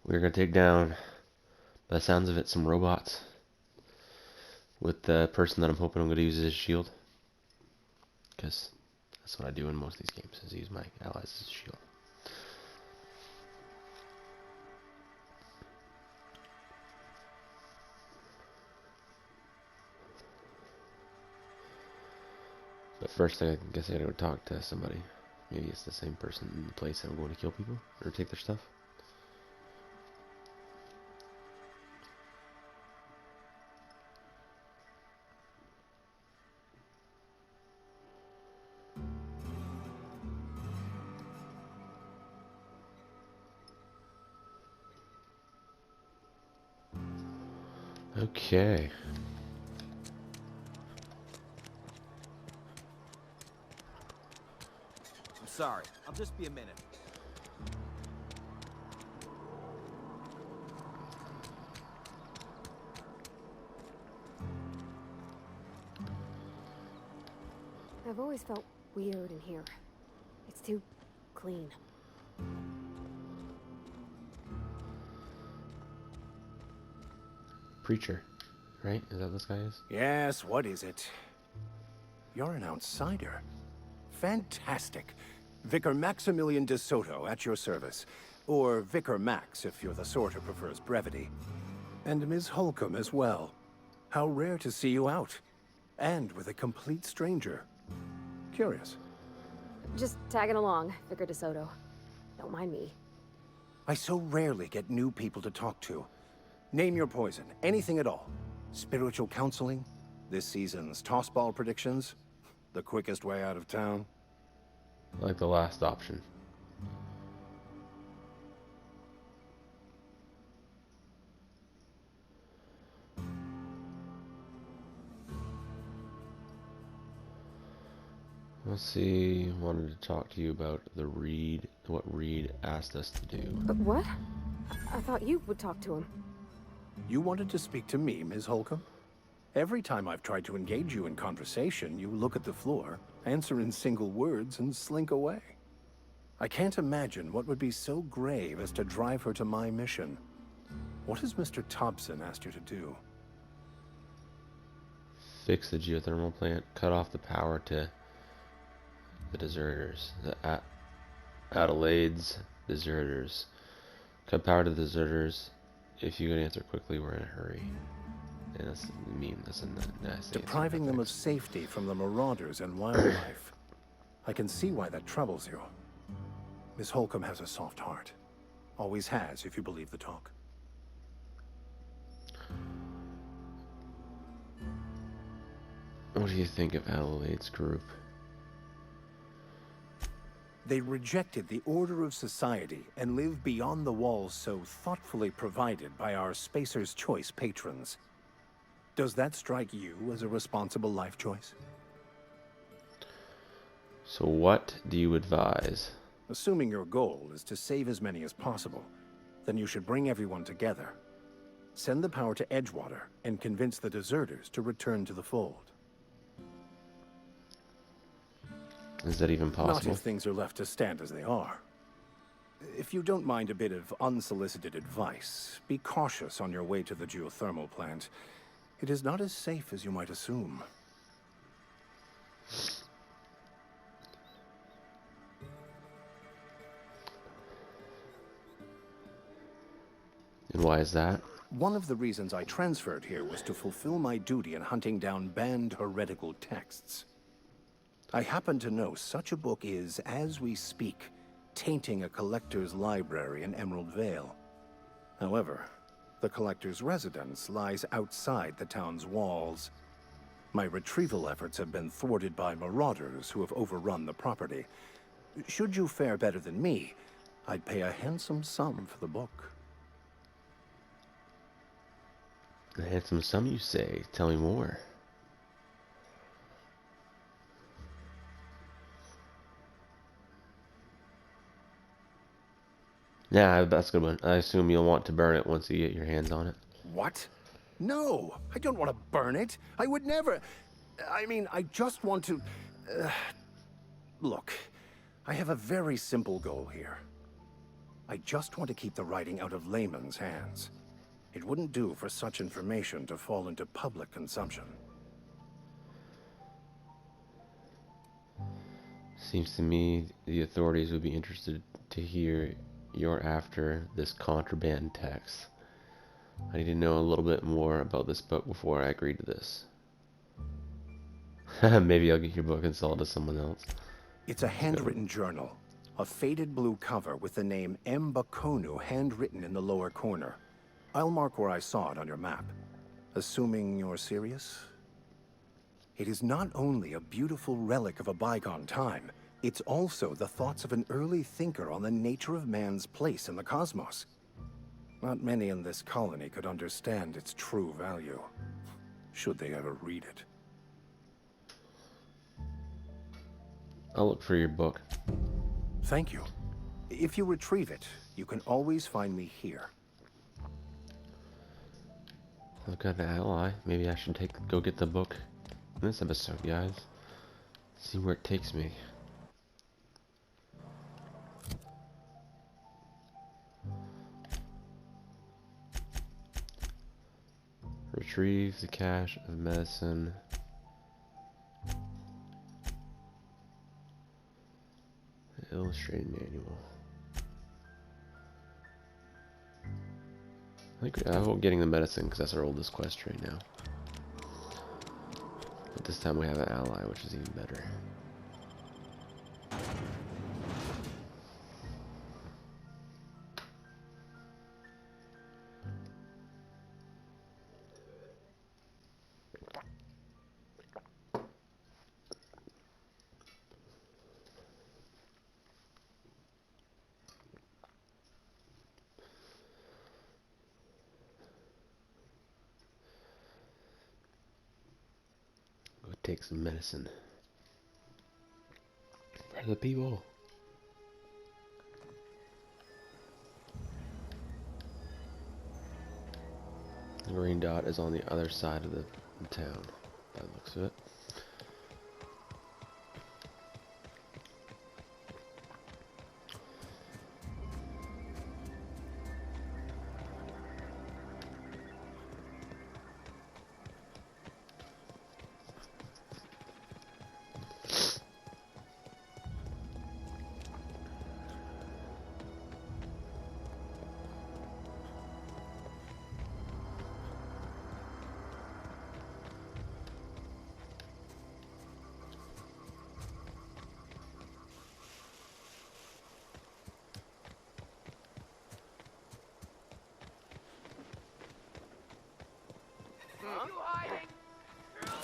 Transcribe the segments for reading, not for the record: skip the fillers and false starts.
We're gonna take down, by the sounds of it, some robots with the person that I'm hoping I'm gonna use as a shield. Because that's what I do in most of these games, is use my allies as a shield. But first, I guess I gotta go talk to somebody. Maybe it's the same person in the place that I'm going to kill people or take their stuff. Okay. I'm sorry. I'll just be a minute. I've always felt weird in here. It's too clean. Preacher, right? Is that what this guy is? Yes, what is it? You're an outsider. Fantastic. Vicar Maximilian de Soto at your service. Or Vicar Max, if you're the sort who prefers brevity. And Ms. Holcomb as well. How rare to see you out. And with a complete stranger. Curious. Just tagging along, Vicar DeSoto. Don't mind me. I so rarely get new people to talk to. Name your poison, anything at all. Spiritual counseling, this season's tossball predictions, the quickest way out of town. I like the last option. Let's see, wanted to talk to you about the Reed, what Reed asked us to do. What? I thought you would talk to him. You wanted to speak to me, Ms. Holcomb? Every time I've tried to engage you in conversation, you look at the floor, answer in single words, and slink away. I can't imagine what would be so grave as to drive her to my mission. What has Mr. Thompson asked you to do? Fix the geothermal plant, cut off the power to the deserters, the Adelaide's deserters. Cut power to the deserters. If you could answer quickly, we're in a hurry. And that's mean. That's a nice. Depriving them of safety from the marauders and wildlife. I can see why that troubles you. Miss Holcomb has a soft heart. Always has, if you believe the talk. What do you think of Adelaide's group? They rejected the order of society and live beyond the walls so thoughtfully provided by our Spacer's Choice patrons. Does that strike you as a responsible life choice? So what do you advise? Assuming your goal is to save as many as possible, then you should bring everyone together. Send the power to Edgewater and convince the deserters to return to the fold. Is that even possible? Not if things are left to stand as they are. If you don't mind a bit of unsolicited advice, be cautious on your way to the geothermal plant. It is not as safe as you might assume. And why is that? One of the reasons I transferred here was to fulfill my duty in hunting down banned heretical texts. I happen to know such a book is, as we speak, tainting a collector's library in Emerald Vale. However, the collector's residence lies outside the town's walls. My retrieval efforts have been thwarted by marauders who have overrun the property. Should you fare better than me, I'd pay a handsome sum for the book. A handsome sum, you say? Tell me more. Yeah, that's a good one. I assume you'll want to burn it once you get your hands on it. What? No, I don't want to burn it. I would never. I mean, I just want to... Look, I have a very simple goal here. I just want to keep the writing out of layman's hands. It wouldn't do for such information to fall into public consumption. Seems to me the authorities would be interested to hear you're after this contraband text. I need to know a little bit more about this book before I agree to this. Maybe I'll get your book and sell it to someone else. It's a handwritten journal. A faded blue cover with the name M. Bakonu handwritten in the lower corner. I'll mark where I saw it on your map. Assuming you're serious? It is not only a beautiful relic of a bygone time, it's also the thoughts of an early thinker on the nature of man's place in the cosmos. Not many in this colony could understand its true value, should they ever read it. I'll look for your book. Thank you. If you retrieve it, you can always find me here. I've got an ally. Maybe I should go get the book in this episode, guys. See where it takes me. Retrieve the cache of medicine. Illustrated manual. I hope getting the medicine because that's our oldest quest right now. But this time we have an ally, which is even better. Take some medicine for the people. The green dot is on the other side of the town, by the looks of it.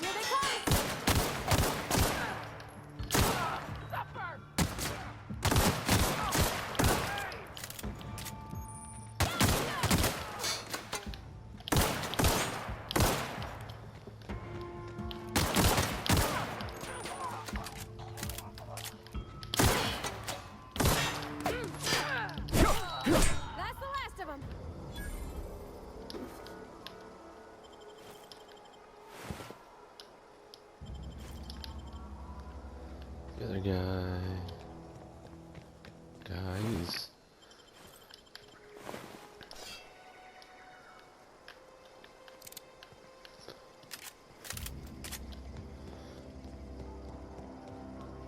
Here they come! That's the last of them. The other guys.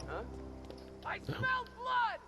Huh? I smell blood!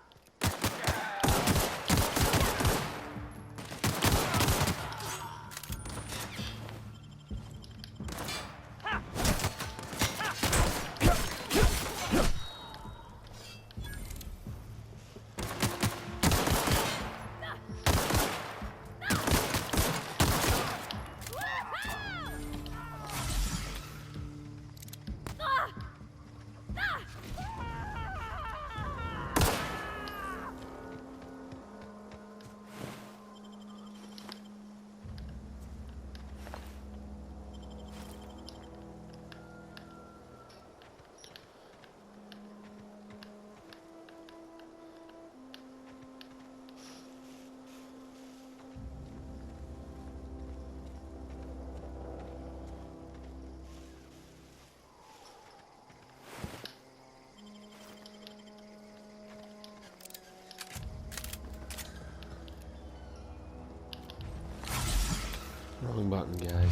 Wrong button, guys.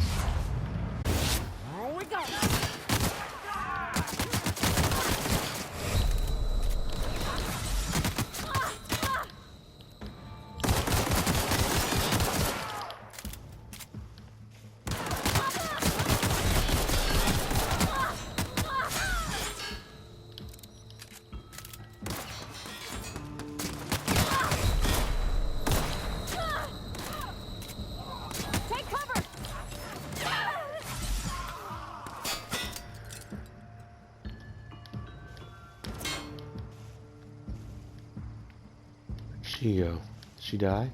Here we go. Take cover. Where'd she go? Did she die?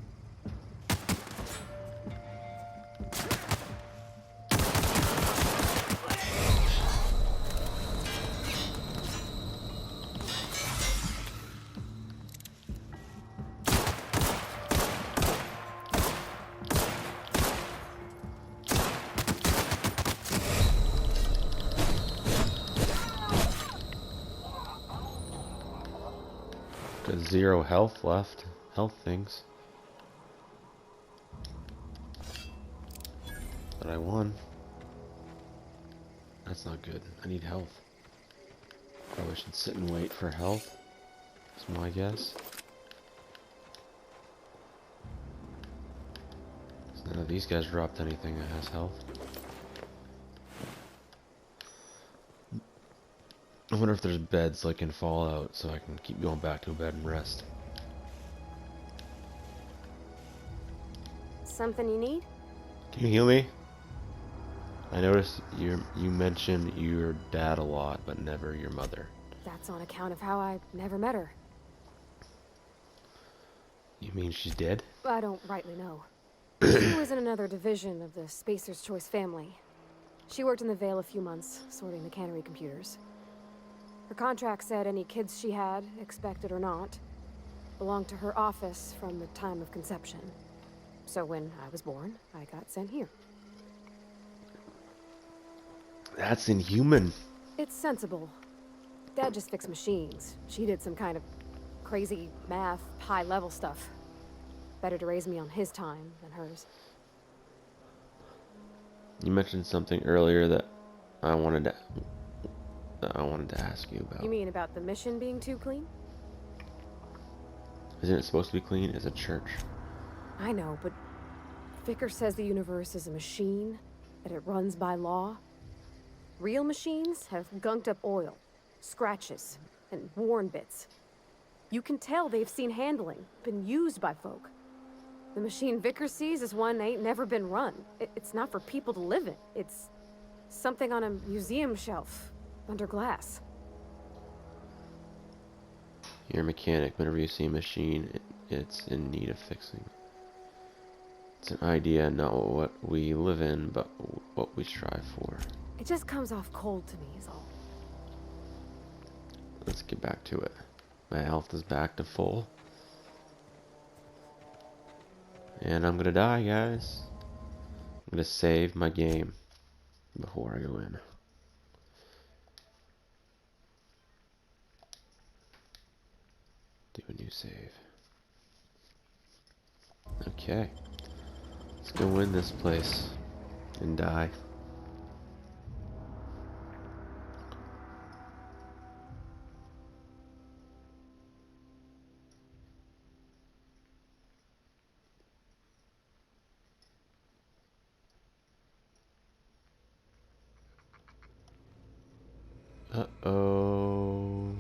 Got 0 health left. Health things. But I won. That's not good. I need health. Probably should sit and wait for health. That's my guess. 'Cause none of these guys dropped anything that has health. I wonder if there's beds like in Fallout so I can keep going back to bed and rest. Something you need? Can you heal me? I noticed you mentioned your dad a lot, but never your mother. That's on account of how I never met her. You mean she's dead? I don't rightly know. She was in another division of the Spacer's Choice family. She worked in the Vale a few months, sorting the cannery computers. Her contract said any kids she had, expected or not, belonged to her office from the time of conception. So when I was born, I got sent here. That's inhuman. It's sensible. Dad just fixed machines. She did some kind of crazy math, high-level stuff. Better to raise me on his time than hers. You mentioned something earlier that I wanted to ask you about. You mean about the mission being too clean? Isn't it supposed to be clean? It's a church. I know, but Vicker says the universe is a machine, that it runs by law. Real machines have gunked up oil, scratches, and worn bits. You can tell they've seen handling, been used by folk. The machine Vicker sees is one ain't never been run. It's not for people to live in. It's something on a museum shelf, under glass. You're a mechanic. Whenever you see a machine, it's in need of fixing. It's an idea, not what we live in, but what we strive for. It just comes off cold to me, is all. Let's get back to it. My health is back to full. And I'm gonna die, guys. I'm gonna save my game before I go in. Do a new save. Okay. Let's go win this place and die. Uh-oh.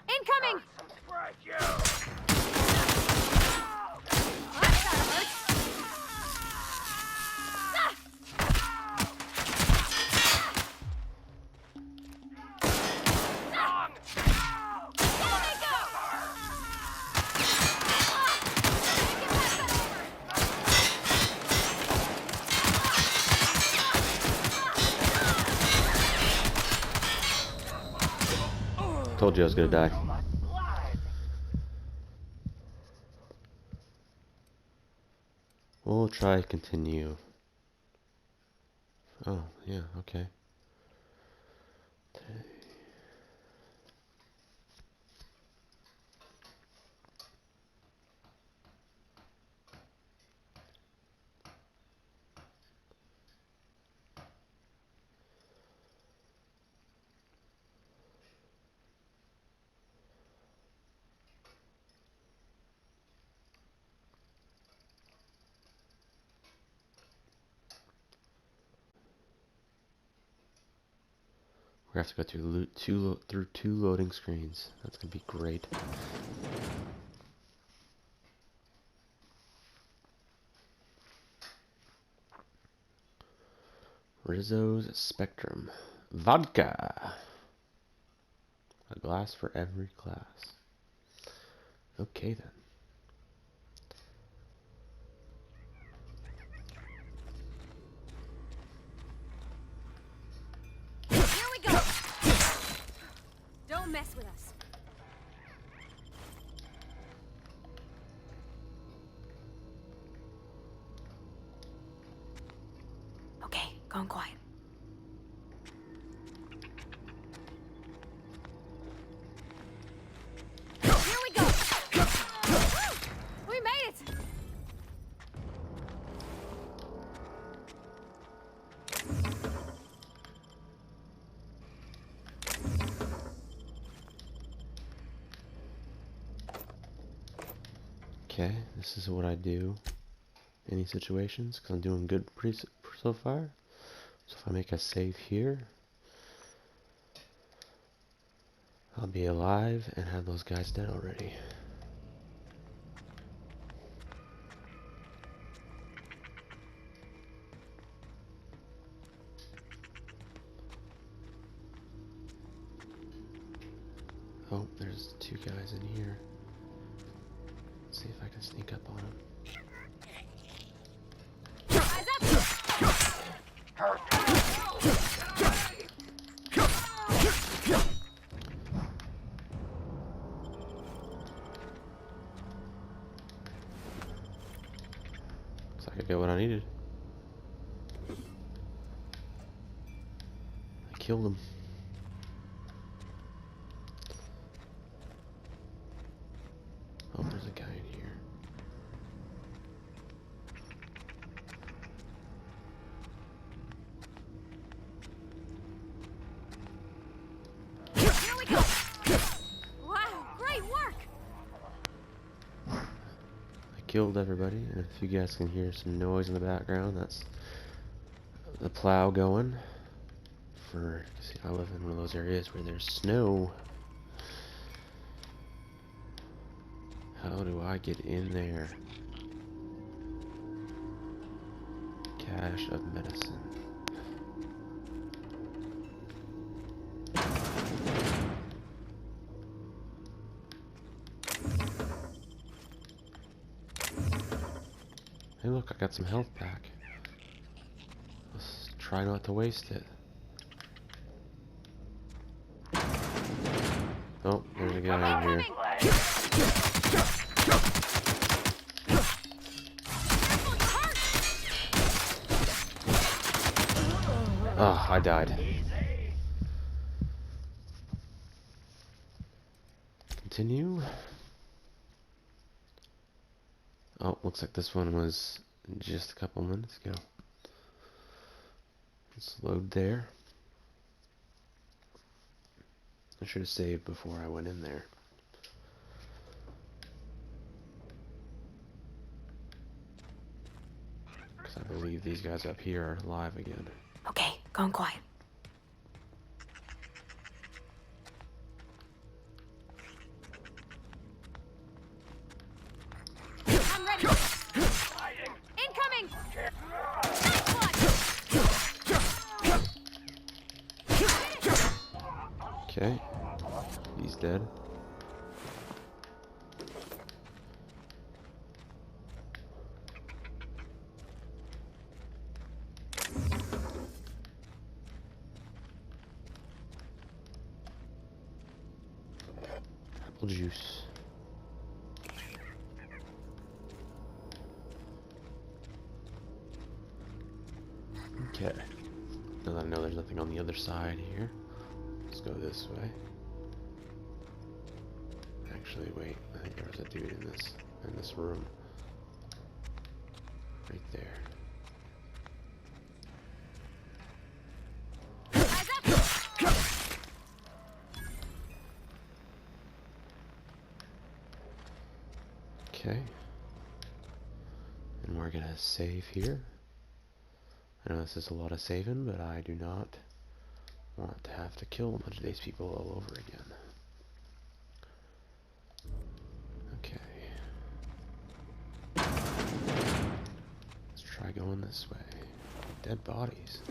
Incoming! Spread you. Told you I was gonna die. We'll try continue. Oh, yeah, okay. We're gonna have to go through two loading screens. That's gonna be great. Rizzo's Spectrum. Vodka. A glass for every class. Okay then. Here we go! Don't mess with us. Okay, gone quiet. Here we go! We made it! Okay, this is what I do in these situations because I'm doing good so far. So if I make a save here, I'll be alive and have those guys dead already. Oh, there's two guys in here. Let's see if I can sneak up on them. Eyes up! Looks like I got what I needed. I killed him. Oh, there's a guy in here. Here we go! Wow, great work! I killed everybody, and if you guys can hear some noise in the background, that's the plow going. See, I live in one of those areas where there's snow. How do I get in there? Cache of medicine. Hey look, I got some health back. Let's try not to waste it. Oh, there's a guy in here. Ah, I died. Continue. Oh, looks like this one was just a couple minutes ago. Let's load there. I should have saved before I went in there. Because I believe these guys up here are alive again. Okay, gone quiet. I'm ready! Incoming! Nice one! Okay. He's dead. Apple juice. Okay. Now that I know there's nothing on the other side here, let's go this way. Actually, wait. I think there was a dude in this room. Right there. Okay. And we're gonna save here. I know this is a lot of saving, but I do not want to have to kill a bunch of these people all over again. Okay. Let's try going this way. Dead bodies.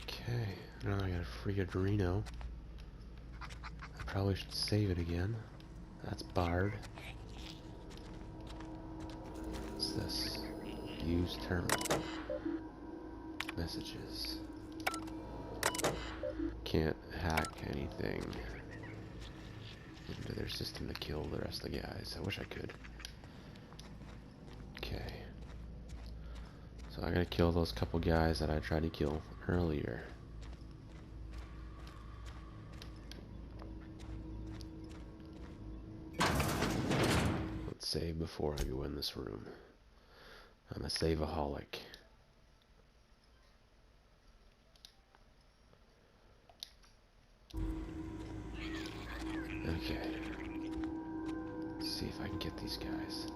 Okay, now I got a free Adreno. I probably should save it again. That's barred. What's this? Use terminal. Messages. Can't hack anything into their system to kill the rest of the guys. I wish I could. Okay. So I gotta kill those couple guys that I tried to kill earlier. Let's save before I go in this room. I'm a save-aholic. Okay. Let's see if I can get these guys.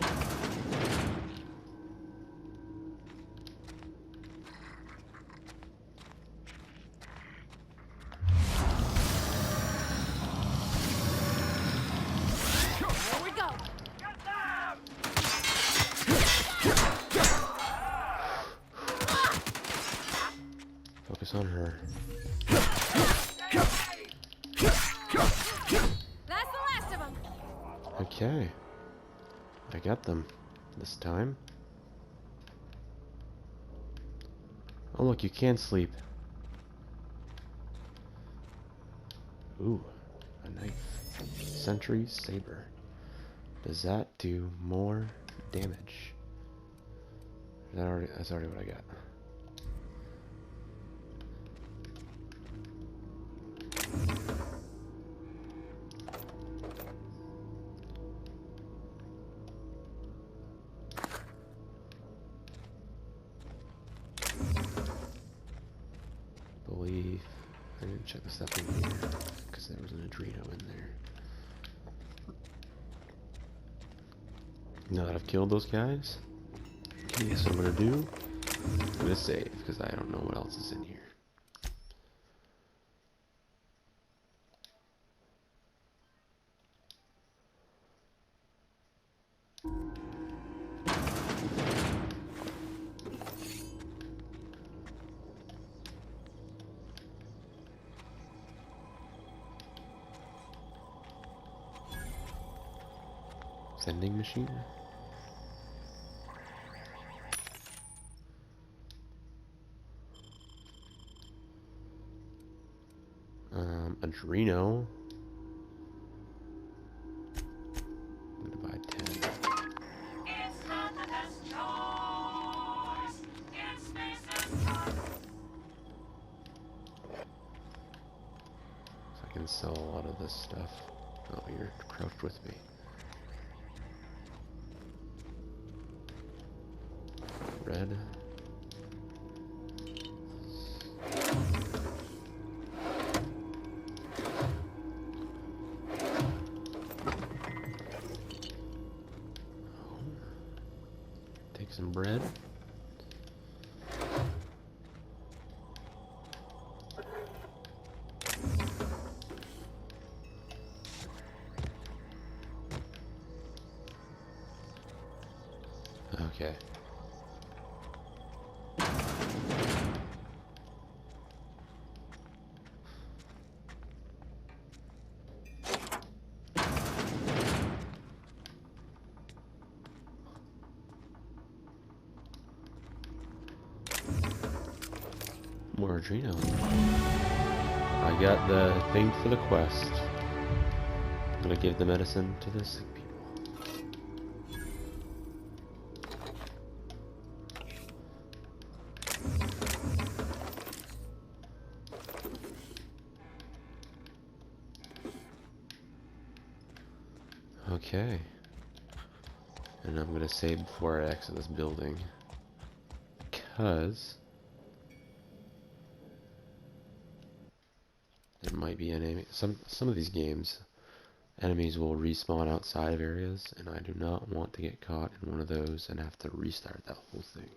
Here we go. Get them! Focus on her. That's the last of them. Okay. I got them this time. Oh look, you can sleep. Ooh, a knife. Sentry Saber. Does that do more damage? That's already what I got. Believe I didn't check the stuff in here because there was an Adreno in there. Now that I've killed those guys, guess what I'm gonna do? I'm gonna save because I don't know what else is in here. Vending machine? Adreno. I'm gonna buy 10. It's not the best choice. It's space and time. So I can sell a lot of this stuff. Oh, you're crouched with me. Red. Take some bread. Okay. More Adreno. I got the thing for the quest. I'm gonna give the medicine to the sick people. Okay. And I'm gonna save before I exit this building. Because there might be an enemy. Some of these games, enemies will respawn outside of areas, and I do not want to get caught in one of those and have to restart that whole thing.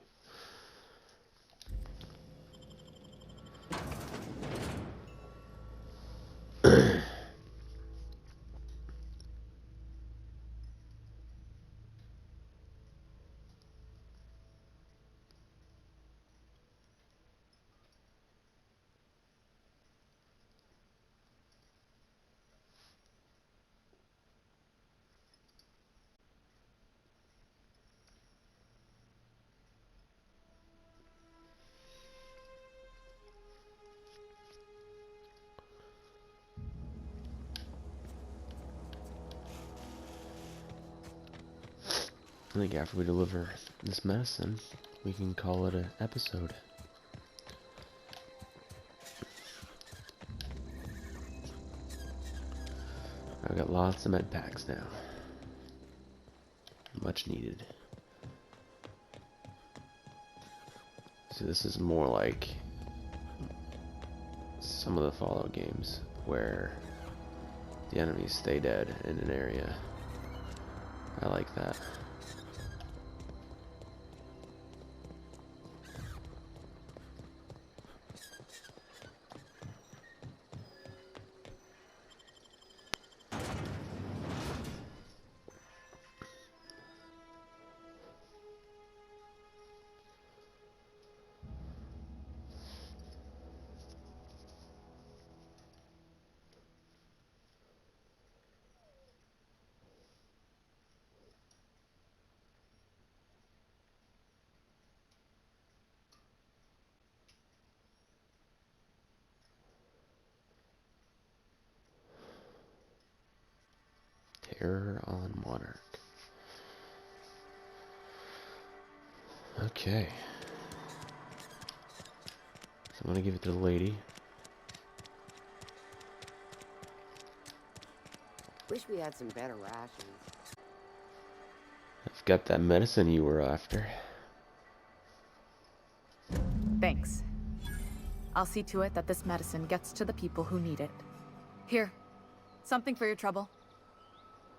I think after we deliver this medicine, we can call it an episode. I've got lots of med packs now. Much needed. So this is more like some of the Fallout games where the enemies stay dead in an area. I like that. Terror on Monarch. Okay. So I'm gonna give it to the lady. Wish we had some better rations. I've got that medicine you were after. Thanks. I'll see to it that this medicine gets to the people who need it. Here, something for your trouble.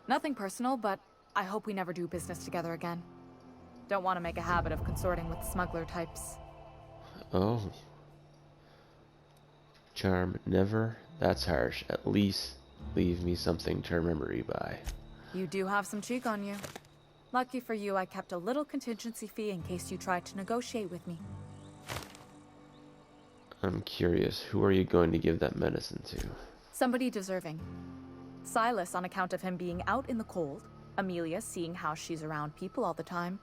Nothing personal, but I hope we never do business together again. Don't want to make a habit of consorting with smuggler types. Oh. Charm, never? That's harsh. At least leave me something to remember you by. You do have some cheek on you. Lucky for you, I kept a little contingency fee in case you tried to negotiate with me. I'm curious, who are you going to give that medicine to? Somebody deserving. Silas on account of him being out in the cold. Amelia seeing how she's around people all the time.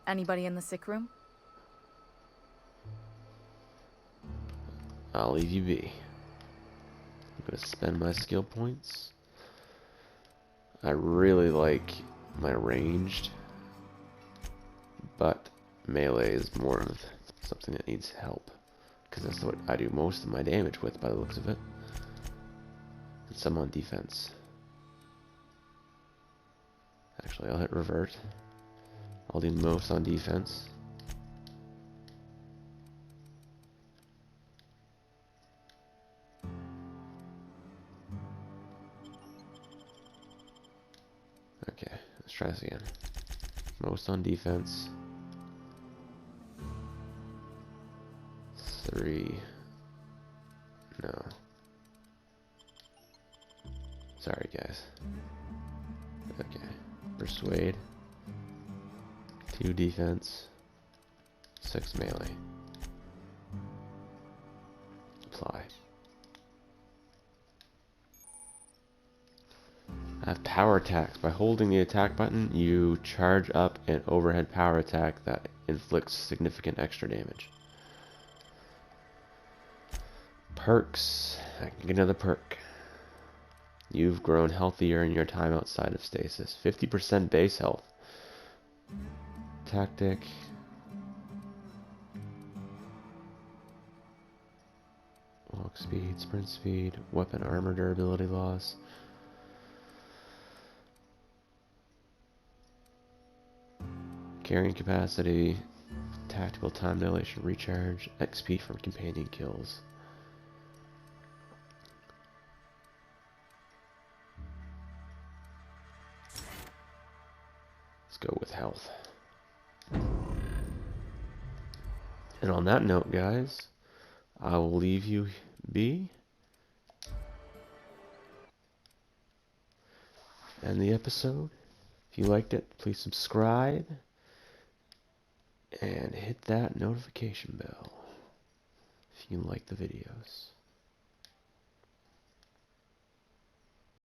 Anybody in the sick room? I'll leave you be. I'm gonna spend my skill points. I really like my ranged, but melee is more of something that needs help, because that's what I do most of my damage with by the looks of it. And some on defense. Actually, I'll hit revert. I'll do most on defense. Okay, let's try this again. Most on defense. 3. No. Sorry, guys. Okay. Persuade. 2 defense. 6 melee. Apply. I have power attacks. By holding the attack button, you charge up an overhead power attack that inflicts significant extra damage. Perks. I can get another perk. You've grown healthier in your time outside of stasis. 50% base health. Tactic. Walk speed, sprint speed, weapon armor durability loss. Carrying capacity, tactical time dilation, recharge, XP from companion kills. Let's go with health. And on that note, guys, I will leave you be. And the episode. If you liked it, please subscribe and hit that notification bell if you like the videos.